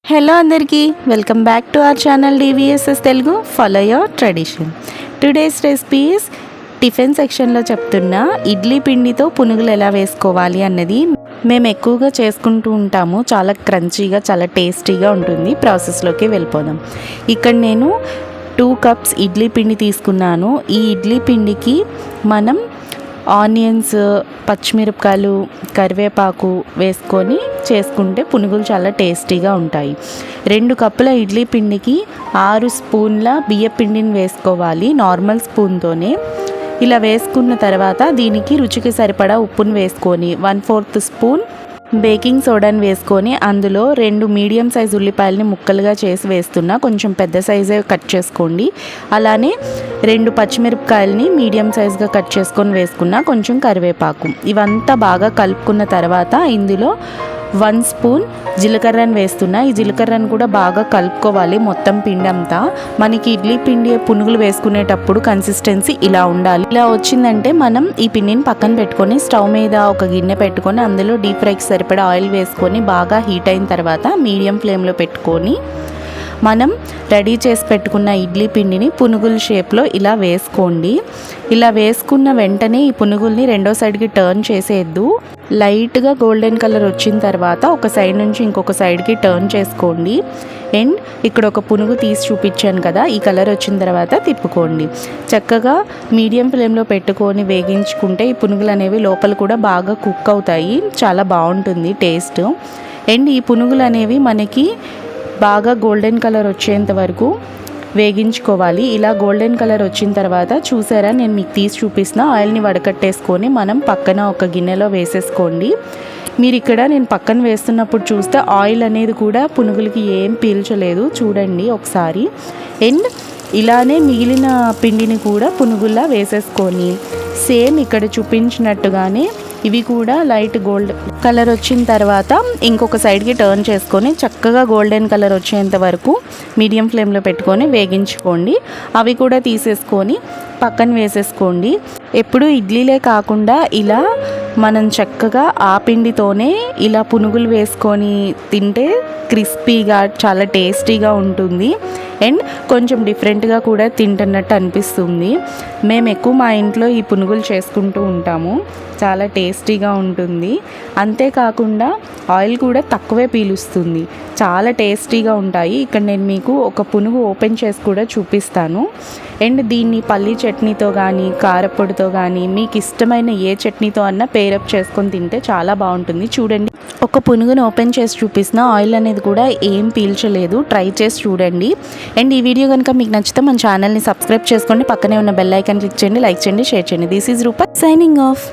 Hello అందరికీ welcome back to our channel DVSS Telugu follow your tradition. Today's recipes tiffin సెక్షన్లో చెప్తున్న ఇడ్లీ పిండితో పునుగులు ఎలా వేసుకోవాలి అన్నది మేము ఎక్కువగా చేసుకుంటూ ఉంటాము. చాలా క్రంచీగా చాలా టేస్టీగా ఉంటుంది. ప్రాసెస్లోకి వెళ్ళిపోదాం. ఇక్కడ నేను 2 కప్స్ ఇడ్లీ పిండి తీసుకున్నాను. ఈ ఇడ్లీ పిండికి మనం ఆనియన్స్, పచ్చిమిరపకాయలు, కరివేపాకు వేసుకొని చేసుకుంటే పునుగులు చాలా టేస్టీగా ఉంటాయి. 2 కప్పుల ఇడ్లీ పిండికి 6 స్పూన్ల బియ్య పిండిని వేసుకోవాలి నార్మల్ స్పూన్తోనే. ఇలా వేసుకున్న తర్వాత దీనికి రుచికి సరిపడా ఉప్పును వేసుకొని 1/4 స్పూన్ బేకింగ్ సోడాని వేసుకొని అందులో 2 మీడియం సైజు ఉల్లిపాయలని ముక్కలుగా చేసి వేస్తున్నా. కొంచెం పెద్ద సైజే కట్ చేసుకోండి. అలానే 2 పచ్చిమిరపకాయలని మీడియం సైజుగా కట్ చేసుకొని వేసుకున్నా. కొంచెం కరివేపాకు ఇవంతా బాగా కలుపుకున్న తర్వాత ఇందులో 1 స్పూన్ జీలకర్రని వేస్తున్నా. ఈ జీలకర్రను కూడా బాగా కలుపుకోవాలి మొత్తం పిండి అంతా. మనకి ఇడ్లీ పిండి పునుగులు వేసుకునేటప్పుడు కన్సిస్టెన్సీ ఇలా ఉండాలి. ఇలా వచ్చిందంటే మనం ఈ పిండిని పక్కన పెట్టుకొని స్టవ్ మీద ఒక గిన్నె పెట్టుకొని అందులో డీప్ ఫ్రైకి సరిపడా ఆయిల్ వేసుకొని బాగా హీట్ అయిన తర్వాత మీడియం ఫ్లేమ్లో పెట్టుకొని మనం రెడీ చేసి పెట్టుకున్న ఇడ్లీ పిండిని పునుగుల షేప్లో ఇలా వేసుకోండి. ఇలా వేసుకున్న వెంటనే ఈ పునుగుల్ని రెండో సైడ్కి టర్న్ చేసేద్దు. లైట్గా గోల్డెన్ కలర్ వచ్చిన తర్వాత ఒక సైడ్ నుంచి ఇంకొక సైడ్కి టర్న్ చేసుకోండి. అండ్ ఇక్కడ ఒక పునుగు తీసి చూపించాను కదా, ఈ కలర్ వచ్చిన తర్వాత తిప్పుకోండి. చక్కగా మీడియం ఫ్లేమ్లో పెట్టుకొని వేగించుకుంటే ఈ పునుగులు అనేవి లోపల కూడా బాగా కుక్ అవుతాయి. చాలా బాగుంటుంది టేస్ట్. అండ్ ఈ పునుగులు అనేవి మనకి బాగా గోల్డెన్ కలర్ వచ్చేంత వరకు వేగించుకోవాలి. ఇలా గోల్డెన్ కలర్ వచ్చిన తర్వాత చూసారా, నేను మీకు తీసి చూపిస్తున్నా. ఆయిల్ని వడకట్టేసుకొని మనం పక్కన ఒక గిన్నెలో వేసేసుకోండి. మీరు ఇక్కడ నేను పక్కన వేస్తున్నప్పుడు చూస్తే ఆయిల్ అనేది కూడా పునుగులకి ఏం పీల్చలేదు, చూడండి ఒకసారి. అండ్ ఇలానే మిగిలిన పిండిని కూడా పునుగుల్లా వేసేసుకొని సేమ్ ఇక్కడ చూపించినట్టుగానే ఇవి కూడా లైట్ గోల్డ్ కలర్ వచ్చిన తర్వాత ఇంకొక సైడ్కి టర్న్ చేసుకొని చక్కగా గోల్డెన్ కలర్ వచ్చేంత వరకు మీడియం ఫ్లేమ్లో పెట్టుకొని వేగించుకోండి. అవి కూడా తీసేసుకొని పక్కన వేసేసుకోండి. ఎప్పుడు ఇడ్లీలే కాకుండా ఇలా మనం చక్కగా ఆ పిండితోనే ఇలా పునుగులు వేసుకొని తింటే క్రిస్పీగా చాలా టేస్టీగా ఉంటుంది. అండ్ కొంచెం డిఫరెంట్గా కూడా తింటున్నట్టు అనిపిస్తుంది. మేము ఎక్కువ మా ఇంట్లో ఈ పునుగులు చేసుకుంటూ ఉంటాము. చాలా టేస్టీగా ఉంటుంది. అంతేకాకుండా ఆయిల్ కూడా తక్కువే పీలుస్తుంది. చాలా టేస్టీగా ఉంటాయి. ఇక్కడ నేను మీకు ఒక పునుగు ఓపెన్ చేసి కూడా చూపిస్తాను. అండ్ దీన్ని పల్లీ చట్నీతో కానీ కారపొడితో కానీ మీకు ఇష్టమైన ఏ చట్నీతో అన్నా పేరప్ చేసుకొని తింటే చాలా బాగుంటుంది. చూడండి, ఒక పునుగును ఓపెన్ చేసి చూపిస్తున్నా. ఆయిల్ అనేది కూడా ఏం పీల్చలేదు. ట్రై చేసి చూడండి. అండ్ ఈ వీడియో కనుక మీకు నచ్చితే మన ఛానల్ని సబ్స్క్రైబ్ చేసుకోండి. పక్కనే ఉన్న బెల్ ఐకాన్ క్లిక్ చేయండి, లైక్ చేయండి, షేర్ చేయండి. This is Rupa signing of.